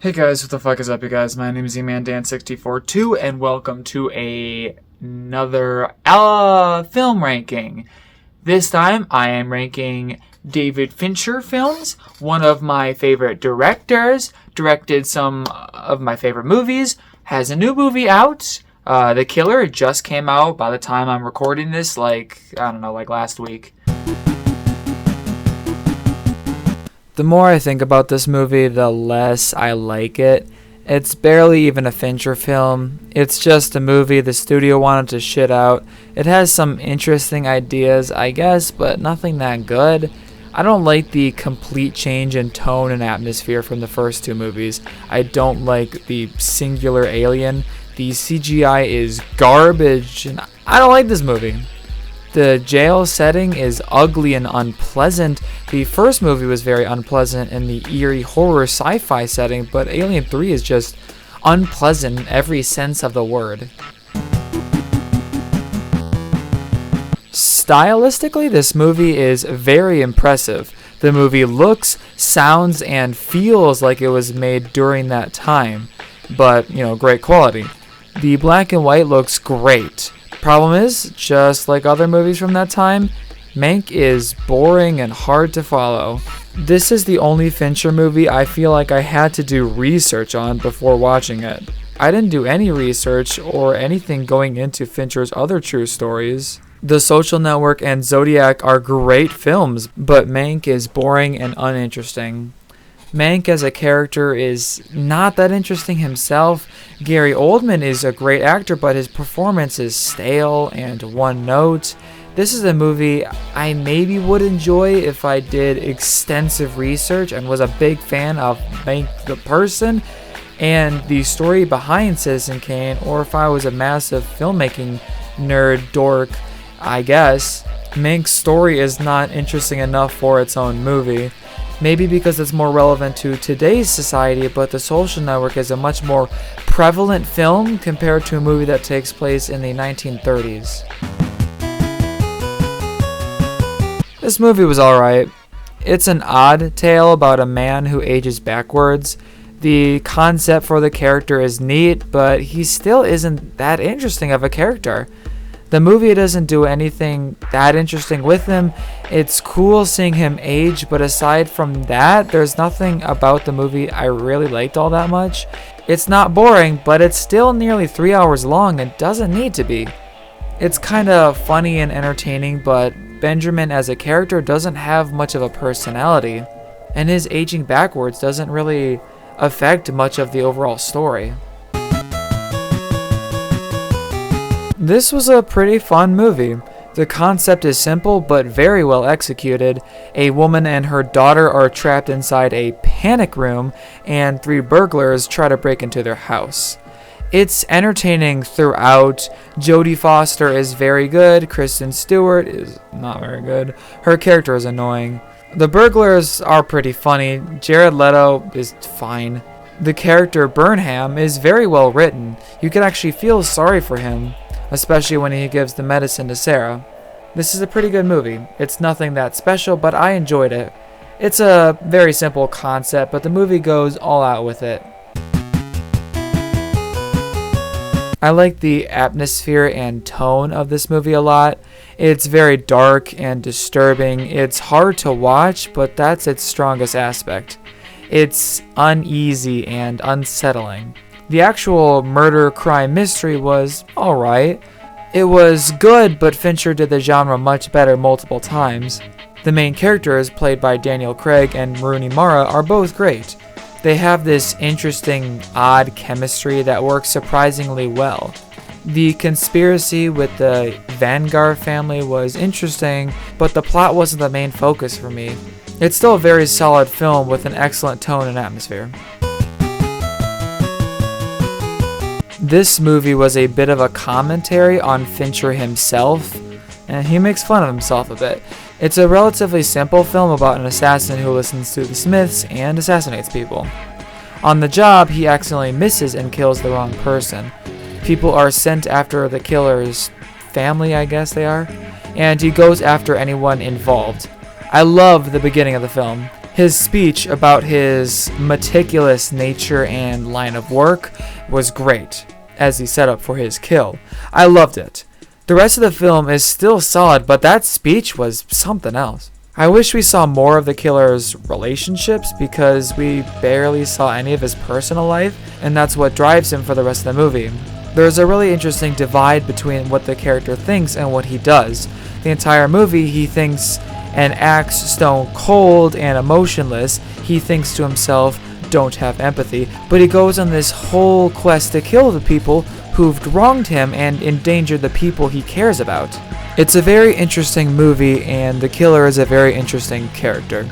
Hey guys, what the fuck is up, you guys? My name is emandan642, and welcome to another film ranking. This time, I am ranking David Fincher films. One of my favorite directors, directed some of my favorite movies, has a new movie out. The Killer just came out by the time I'm recording this, like last week. The more I think about this movie, the less I like it. It's barely even a Fincher film. It's just a movie the studio wanted to shit out. It has some interesting ideas, I guess, but nothing that good. I don't like the complete change in tone and atmosphere from the first two movies. I don't like the singular alien. The CGI is garbage, and I don't like this movie. The jail setting is ugly and unpleasant. The first movie was very unpleasant in the eerie horror sci-fi setting, but Alien 3 is just unpleasant in every sense of the word. Stylistically, this movie is very impressive. The movie looks, sounds, and feels like it was made during that time, but, great quality. The black and white looks great. Problem is, just like other movies from that time, Mank is boring and hard to follow. This is the only Fincher movie I feel like I had to do research on before watching it. I didn't do any research or anything going into Fincher's other true stories. The Social Network and Zodiac are great films, but Mank is boring and uninteresting. Mank as a character is not that interesting himself. Gary Oldman is a great actor, but his performance is stale and one note. This is a movie I maybe would enjoy if I did extensive research and was a big fan of Mank the person and the story behind Citizen Kane, or if I was a massive filmmaking nerd dork, I guess. Mank's story is not interesting enough for its own movie. Maybe because it's more relevant to today's society, but The Social Network is a much more prevalent film compared to a movie that takes place in the 1930s. This movie was alright. It's an odd tale about a man who ages backwards. The concept for the character is neat, but he still isn't that interesting of a character. The movie doesn't do anything that interesting with him. It's cool seeing him age, but aside from that, there's nothing about the movie I really liked all that much. It's not boring, but it's still nearly 3 hours long and doesn't need to be. It's kinda funny and entertaining, but Benjamin as a character doesn't have much of a personality, and his aging backwards doesn't really affect much of the overall story. This was a pretty fun movie. The concept is simple but very well executed. A woman and her daughter are trapped inside a panic room, and 3 burglars try to break into their house. It's entertaining throughout. Jodie Foster is very good. Kristen Stewart is not very good. Her character is annoying. The burglars are pretty funny. Jared Leto is fine. The character Burnham is very well written. You can actually feel sorry for him, especially when he gives the medicine to Sarah. This is a pretty good movie. It's nothing that special, but I enjoyed it. It's a very simple concept, but the movie goes all out with it. I like the atmosphere and tone of this movie a lot. It's very dark and disturbing. It's hard to watch, but that's its strongest aspect. It's uneasy and unsettling. The actual murder crime mystery was alright. It was good, but Fincher did the genre much better multiple times. The main characters, played by Daniel Craig and Rooney Mara, are both great. They have this interesting, odd chemistry that works surprisingly well. The conspiracy with the Vanguard family was interesting, but the plot wasn't the main focus for me. It's still a very solid film with an excellent tone and atmosphere. This movie was a bit of a commentary on Fincher himself, and he makes fun of himself a bit. It's a relatively simple film about an assassin who listens to the Smiths and assassinates people. On the job, he accidentally misses and kills the wrong person. People are sent after the killer's family, I guess they are, and he goes after anyone involved. I love the beginning of the film. His speech about his meticulous nature and line of work was great, as he set up for his kill. I loved it. The rest of the film is still solid, but that speech was something else. I wish we saw more of the killer's relationships because we barely saw any of his personal life, and that's what drives him for the rest of the movie. There's a really interesting divide between what the character thinks and what he does. The entire movie, he thinks and acts stone cold and emotionless. He thinks to himself, don't have empathy, but he goes on this whole quest to kill the people who've wronged him and endangered the people he cares about. It's a very interesting movie, and the killer is a very interesting character.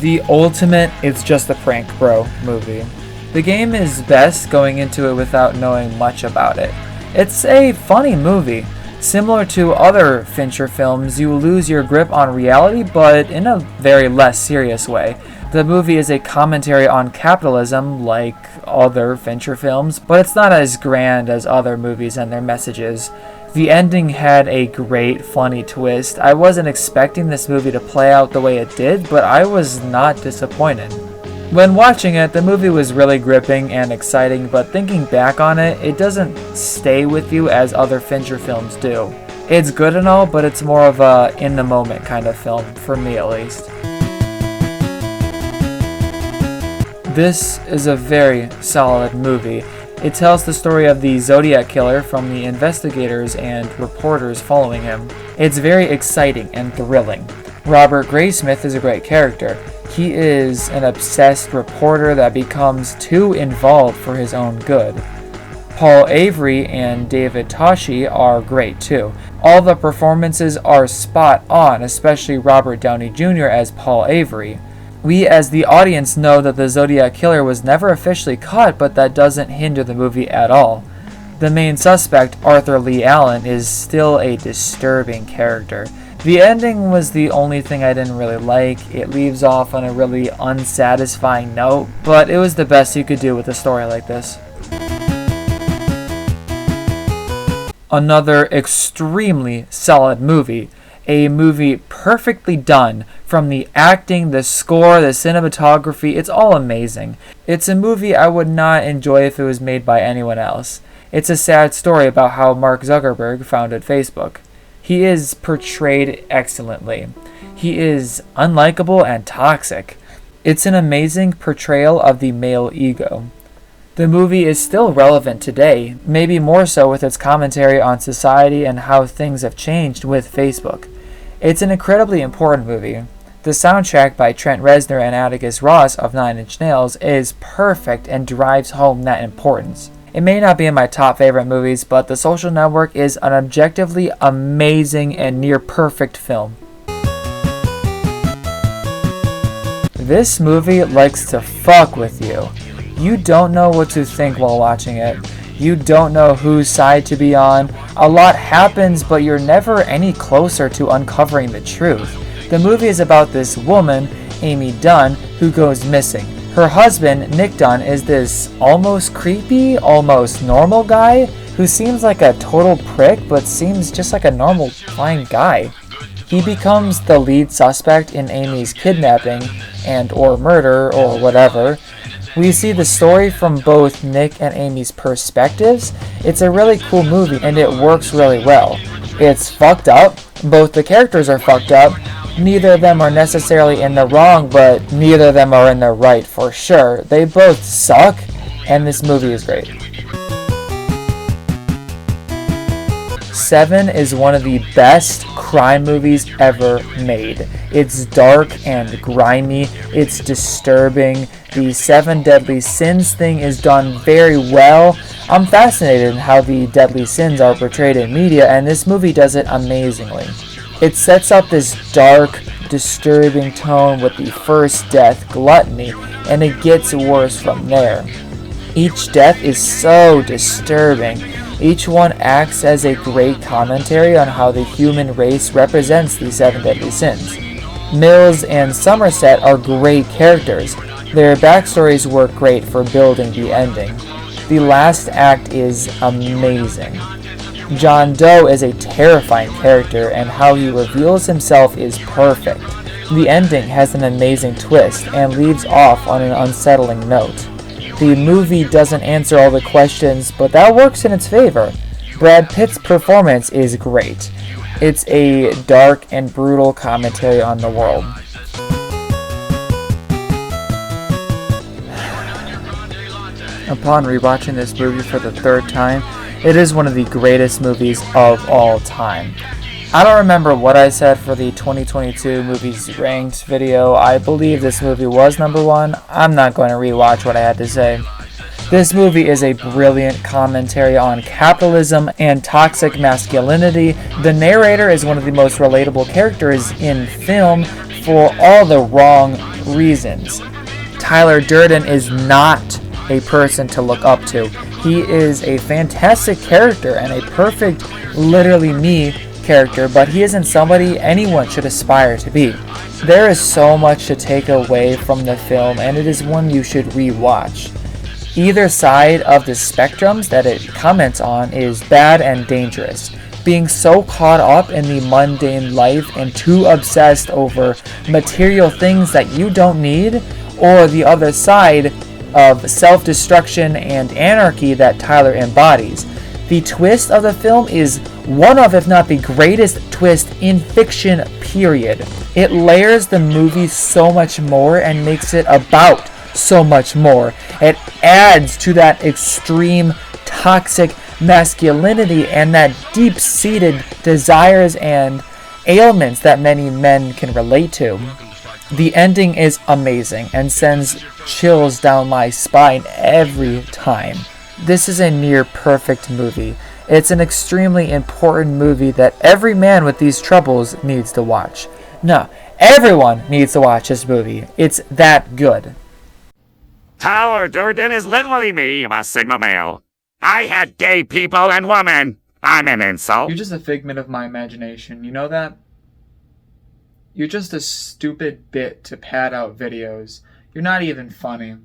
The ultimate It's Just a Prank Bro movie. The game is best going into it without knowing much about it. It's a funny movie. Similar to other Fincher films, you lose your grip on reality, but in a very less serious way. The movie is a commentary on capitalism, like other Fincher films, but it's not as grand as other movies and their messages. The ending had a great, funny twist. I wasn't expecting this movie to play out the way it did, but I was not disappointed. When watching it, the movie was really gripping and exciting, but thinking back on it, it doesn't stay with you as other Fincher films do. It's good and all, but it's more of a in-the-moment kind of film, for me at least. This is a very solid movie. It tells the story of the Zodiac Killer from the investigators and reporters following him. It's very exciting and thrilling. Robert Graysmith is a great character. He is an obsessed reporter that becomes too involved for his own good. Paul Avery and David Toschi are great too. All the performances are spot on, especially Robert Downey Jr. as Paul Avery. We as the audience know that the Zodiac Killer was never officially caught, but that doesn't hinder the movie at all. The main suspect, Arthur Lee Allen, is still a disturbing character. The ending was the only thing I didn't really like. It leaves off on a really unsatisfying note, but it was the best you could do with a story like this. Another extremely solid movie. A movie perfectly done. From the acting, the score, the cinematography, it's all amazing. It's a movie I would not enjoy if it was made by anyone else. It's a sad story about how Mark Zuckerberg founded Facebook. He is portrayed excellently. He is unlikable and toxic. It's an amazing portrayal of the male ego. The movie is still relevant today, maybe more so with its commentary on society and how things have changed with Facebook. It's an incredibly important movie. The soundtrack by Trent Reznor and Atticus Ross of Nine Inch Nails is perfect and drives home that importance. It may not be in my top favorite movies, but The Social Network is an objectively amazing and near perfect film. This movie likes to fuck with you. You don't know what to think while watching it. You don't know whose side to be on. A lot happens, but you're never any closer to uncovering the truth. The movie is about this woman, Amy Dunn, who goes missing. Her husband, Nick Dunn, is this almost creepy, almost normal guy who seems like a total prick but seems just like a normal, fine guy. He becomes the lead suspect in Amy's kidnapping and or murder or whatever. We see the story from both Nick and Amy's perspectives. It's a really cool movie and it works really well. It's fucked up. Both the characters are fucked up. Neither of them are necessarily in the wrong, but neither of them are in the right for sure. They both suck, and this movie is great. Seven is one of the best crime movies ever made. It's dark and grimy. It's disturbing. The 7 deadly sins thing is done very well. I'm fascinated in how the deadly sins are portrayed in media, and this movie does it amazingly. It sets up this dark, disturbing tone with the first death, gluttony, and it gets worse from there. Each death is so disturbing. Each one acts as a great commentary on how the human race represents the 7 deadly sins. Mills and Somerset are great characters. Their backstories work great for building the ending. The last act is amazing. John Doe is a terrifying character, and how he reveals himself is perfect. The ending has an amazing twist and leaves off on an unsettling note. The movie doesn't answer all the questions, but that works in its favor. Brad Pitt's performance is great. It's a dark and brutal commentary on the world. Upon rewatching this movie for the third time, it is one of the greatest movies of all time. I don't remember what I said for the 2022 movies ranked video. I believe this movie was number one. I'm not going to rewatch what I had to say. This movie is a brilliant commentary on capitalism and toxic masculinity. The narrator is one of the most relatable characters in film for all the wrong reasons. Tyler Durden is not a person to look up to. He is a fantastic character and a perfect, literally me character, but he isn't somebody anyone should aspire to be. There is so much to take away from the film, and it is one you should rewatch. Either side of the spectrums that it comments on is bad and dangerous. Being so caught up in the mundane life and too obsessed over material things that you don't need, or the other side of self-destruction and anarchy that Tyler embodies. The twist of the film is one of, if not the greatest twist in fiction, period. It layers the movie so much more and makes it about so much more. It adds to that extreme toxic masculinity and that deep-seated desires and ailments that many men can relate to. The ending is amazing and sends chills down my spine every time. This is a near perfect movie. It's an extremely important movie that every man with these troubles needs to watch. No, everyone needs to watch this movie. It's that good. Tyler Durden is literally me, I'm a Sigma male. I had gay people and women. I'm an insult. You're just a figment of my imagination, you know that? You're just a stupid bit to pad out videos. You're not even funny.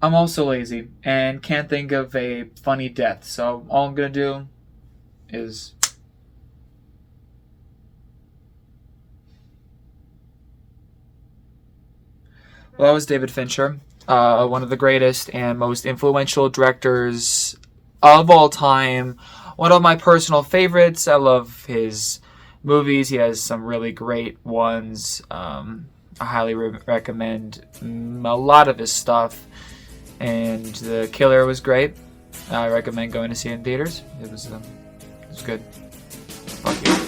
I'm also lazy and can't think of a funny death, so all I'm gonna do is... Well, that was David Fincher, one of the greatest and most influential directors of all time. One of my personal favorites. I love his movies. He has some really great ones. I highly recommend a lot of his stuff. And The Killer was great. I recommend going to see it in theaters. It was good. Fuck you.